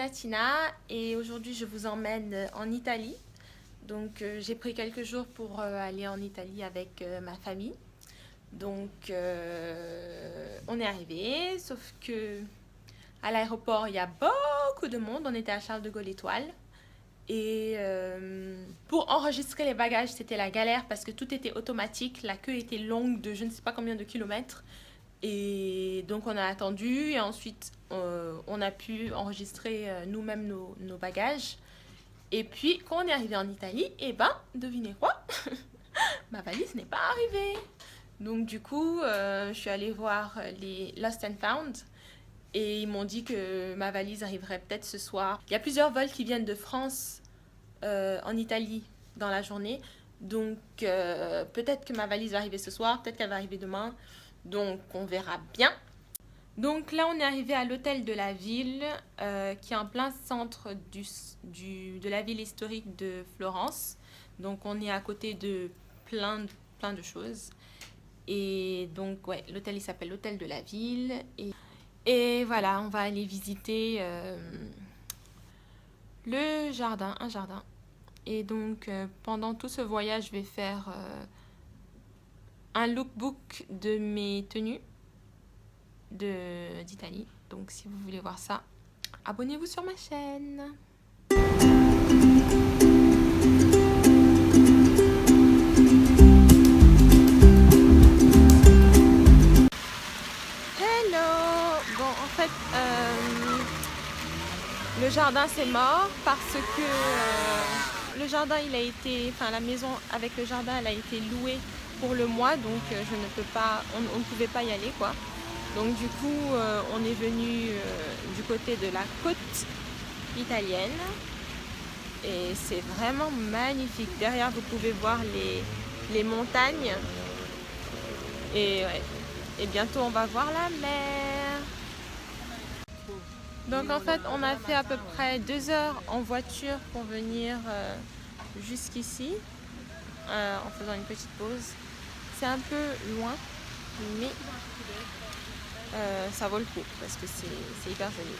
Latina et aujourd'hui je vous emmène en Italie. Donc j'ai pris quelques jours pour aller en Italie avec ma famille. Donc on est arrivé, sauf que à l'aéroport il y a beaucoup de monde. On était à Charles de Gaulle Étoile. Et pour enregistrer les bagages, c'était la galère parce que tout était automatique. La queue était longue de je ne sais pas combien de kilomètres. Et donc on a attendu et ensuite on a pu enregistrer nous-mêmes nos bagages. Et puis quand on est arrivé en Italie, eh ben devinez quoi? Ma valise n'est pas arrivée. Donc du coup je suis allée voir les Lost and Found et ils m'ont dit que ma valise arriverait peut-être ce soir. Il y a plusieurs vols qui viennent de France en Italie dans la journée. Donc peut-être que ma valise va arriver ce soir, peut-être qu'elle va arriver demain. Donc on verra bien. Donc là on est arrivé à l'hôtel de la ville qui est en plein centre de la ville historique de Florence. Donc on est à côté de plein de choses. Et donc ouais, l'hôtel il s'appelle l'hôtel de la ville. Et voilà, on va aller visiter le jardin, un jardin. Et donc pendant tout ce voyage je vais faire un lookbook de mes tenues d'Italie. Donc si vous voulez voir ça, abonnez-vous sur ma chaîne. Hello. Bon en fait le jardin c'est mort parce que le jardin il a été, enfin la maison avec le jardin elle a été louée pour le mois, donc je ne peux pas, on ne pouvait pas y aller quoi. Donc du coup on est venu du côté de la côte italienne et c'est vraiment magnifique. Derrière vous pouvez voir les montagnes et, ouais. Et bientôt on va voir la mer. Donc en fait on a fait à peu près 2 heures en voiture pour venir jusqu'ici en faisant une petite pause. C'est un peu loin mais ça vaut le coup parce que c'est hyper joli.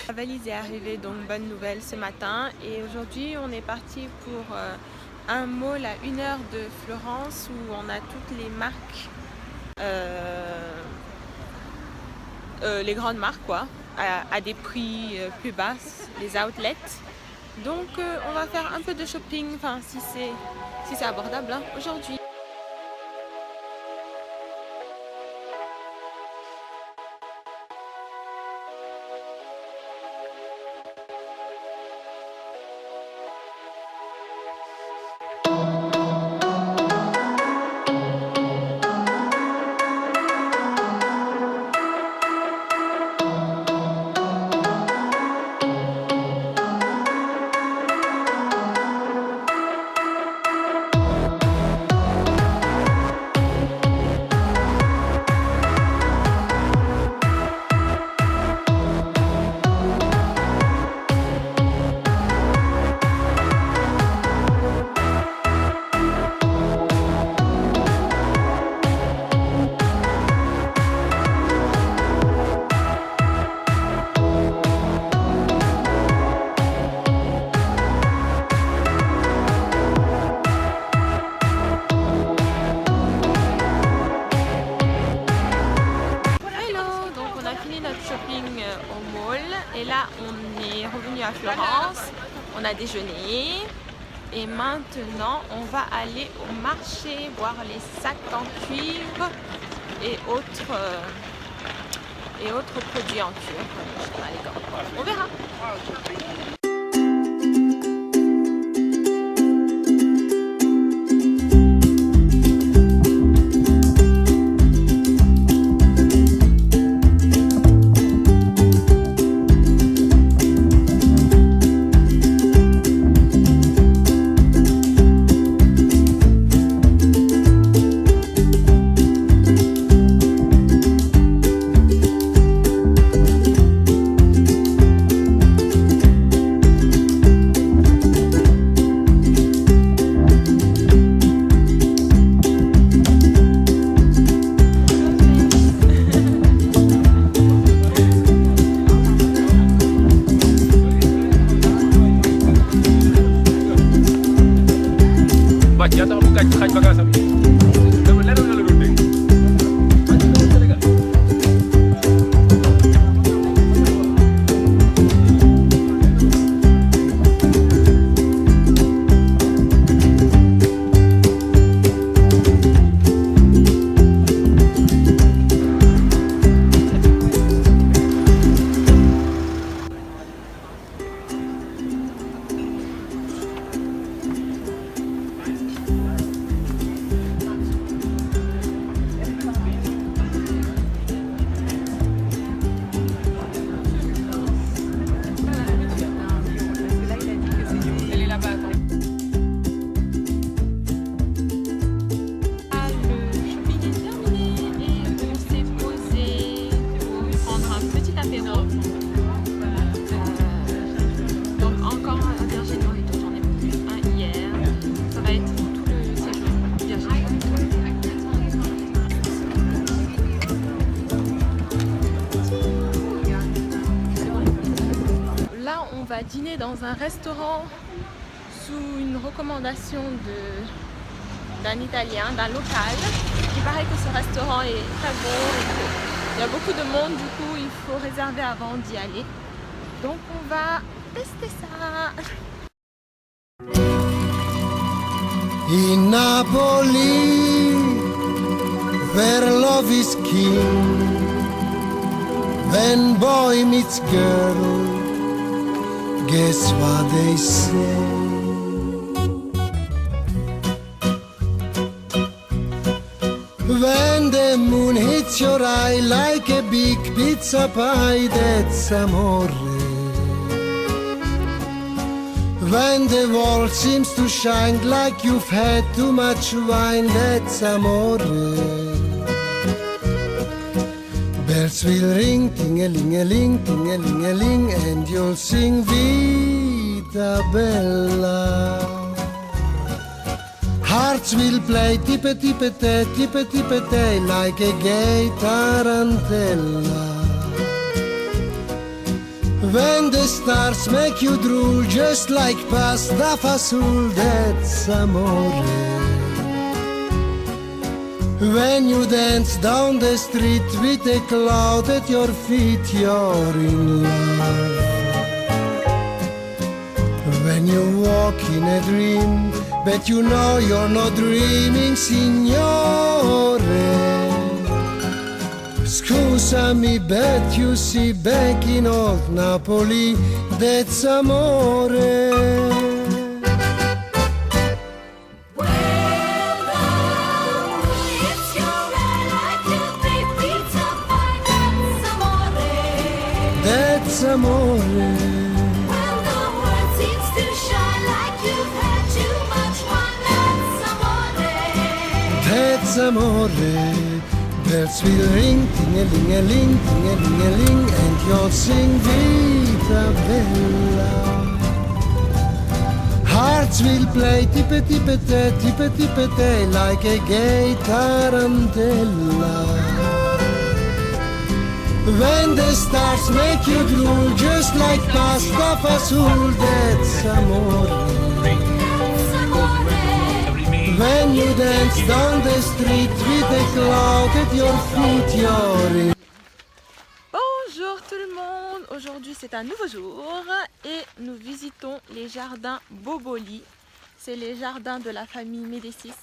La valise est arrivée, donc bonne nouvelle ce matin. Et aujourd'hui, on est parti pour un mall à 1 heure de Florence où on a toutes les marques, les grandes marques quoi, à des prix plus bas, les outlets. Donc on va faire un peu de shopping, enfin si c'est abordable hein, aujourd'hui. fini notre shopping au mall et là on est revenu à Florence, on a déjeuné et maintenant on va aller au marché voir les sacs en cuivre et autres produits en cuivre. Je sais pas, les gants. On verra. Va dîner dans un restaurant sous une recommandation d'un Italien, d'un local. Il paraît que ce restaurant est très bon et il y a beaucoup de monde, du coup il faut réserver avant d'y aller. Donc on va tester ça. In Napoli, where love is king, when boy meets girl, guess what they say? When the moon hits your eye like a big pizza pie, that's amore. When the world seems to shine like you've had too much wine, that's amore. Bells will ring, ting-a-ling-a-ling, ting-a-ling-a-ling, and you'll sing Vita Bella. Hearts will play tippe-tippe-te, like a gay tarantella. When the stars make you drool just like pasta fasul, that's amore. When you dance down the street with a cloud at your feet, you're in love. When you walk in a dream, but you know you're not dreaming, signore. Scusami, but you see, back in old Napoli, that's amore. That's amore. When the world seems to shine like you've had too much wine, that's amore. That's amore. Bells will ring, ting-a-ling-a-ling, ting-a-ling-a-ling, and you'll sing Vita Bella. Hearts will play tippe-tippe-te, like a gay tarantella. When the stars make you drool just like pasta fasul, that's amore. When you dance down the street with a cloud at your feet, you're in. Bonjour tout le monde, aujourd'hui c'est un nouveau jour et nous visitons les jardins Boboli. C'est les jardins de la famille Médicis.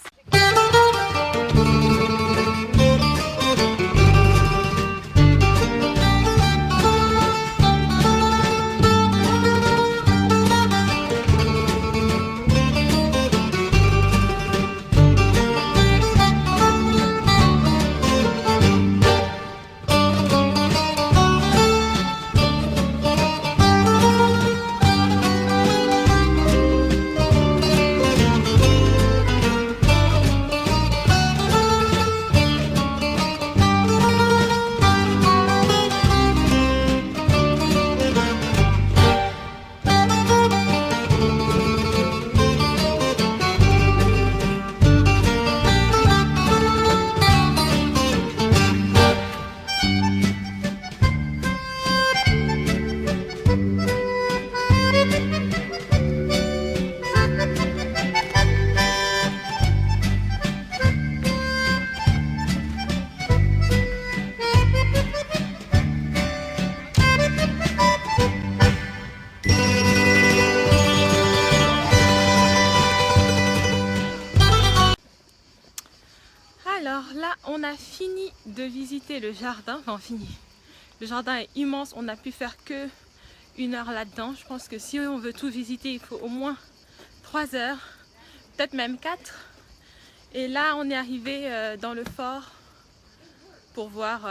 Alors là, on a fini de visiter le jardin. Enfin, fini. Le jardin est immense. On a pu faire que 1 heure là-dedans. Je pense que si on veut tout visiter, il faut au moins 3 heures. Peut-être même 4. Et là, on est arrivé dans le fort pour voir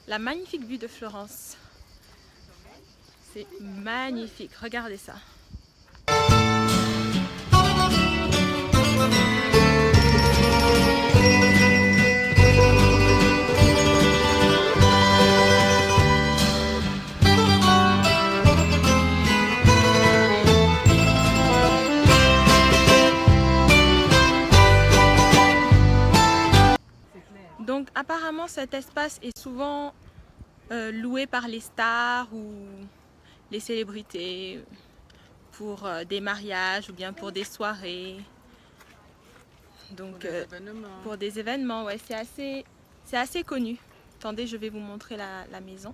la magnifique vue de Florence. C'est magnifique. Regardez ça. Donc apparemment cet espace est souvent loué par les stars ou les célébrités pour des mariages ou bien pour des soirées. Donc pour des événements, ouais, c'est assez connu. Attendez, je vais vous montrer la maison.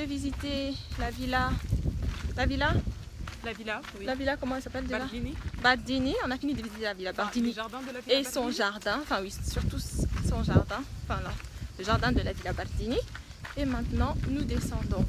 visiter la villa. La villa La villa, oui. La villa, comment elle s'appelle déjà? Bardini. Bardini. On a fini de visiter la villa Bardini. Le jardin de la villa Et son Bardini. jardin, enfin oui, surtout son jardin, enfin là, le jardin de la Villa Bardini. Et maintenant, nous descendons.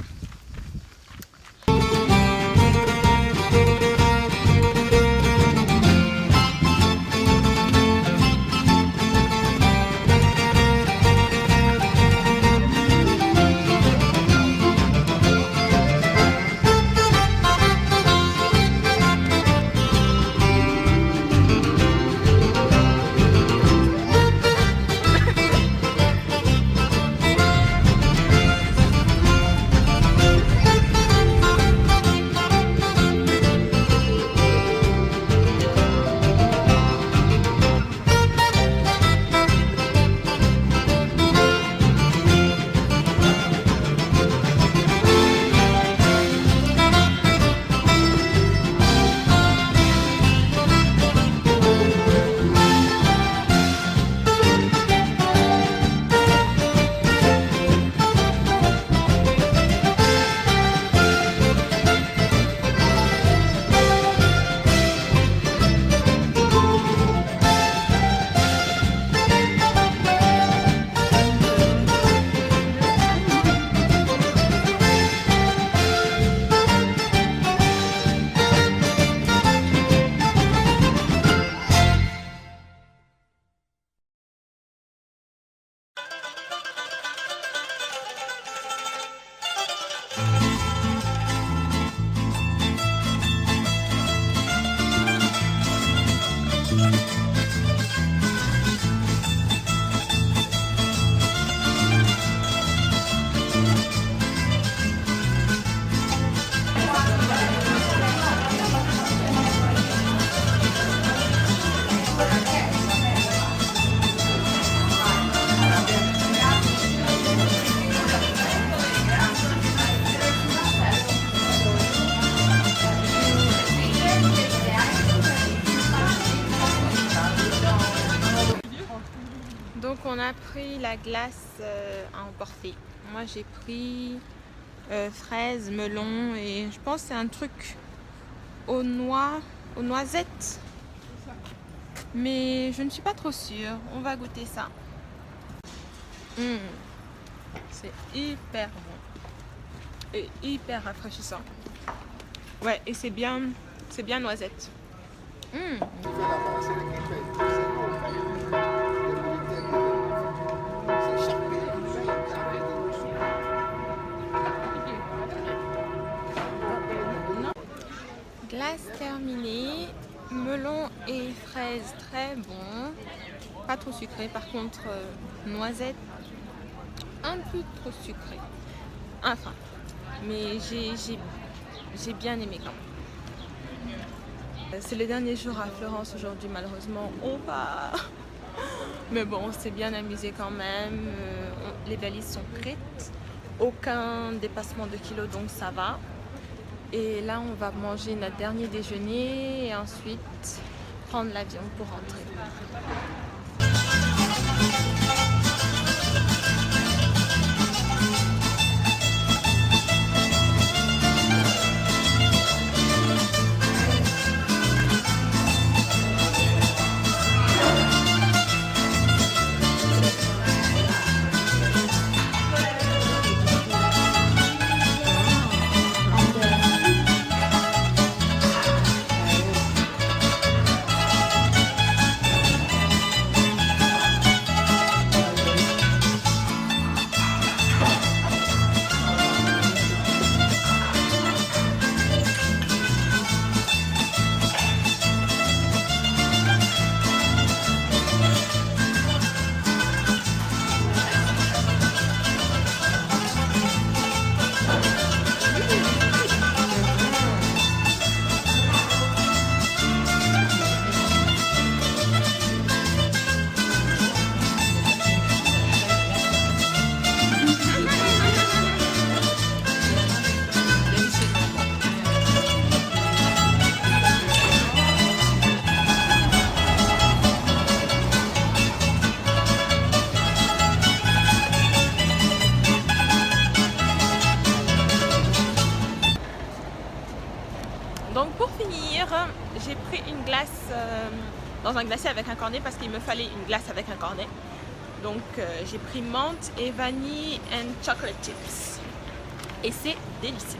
Donc on a pris la glace à emporter. Moi j'ai pris fraises, melon et je pense que c'est un truc aux noix, aux noisettes. Mais je ne suis pas trop sûre. On va goûter ça. C'est hyper bon. Et hyper rafraîchissant. Ouais, et c'est bien noisette. Glace terminée, melon et fraises très bon, pas trop sucré. Par contre, noisette un peu trop sucré. Enfin, mais j'ai bien aimé quand même. C'est le dernier jour à Florence aujourd'hui, malheureusement. On va. Mais bon, on s'est bien amusé quand même. Les valises sont prêtes. Aucun dépassement de kilos, donc ça va. Et là, on va manger notre dernier déjeuner et ensuite prendre l'avion pour rentrer. pris une glace dans un glacier avec un cornet parce qu'il me fallait une glace avec un cornet. Donc j'ai pris menthe et vanille and chocolate chips. Et c'est délicieux.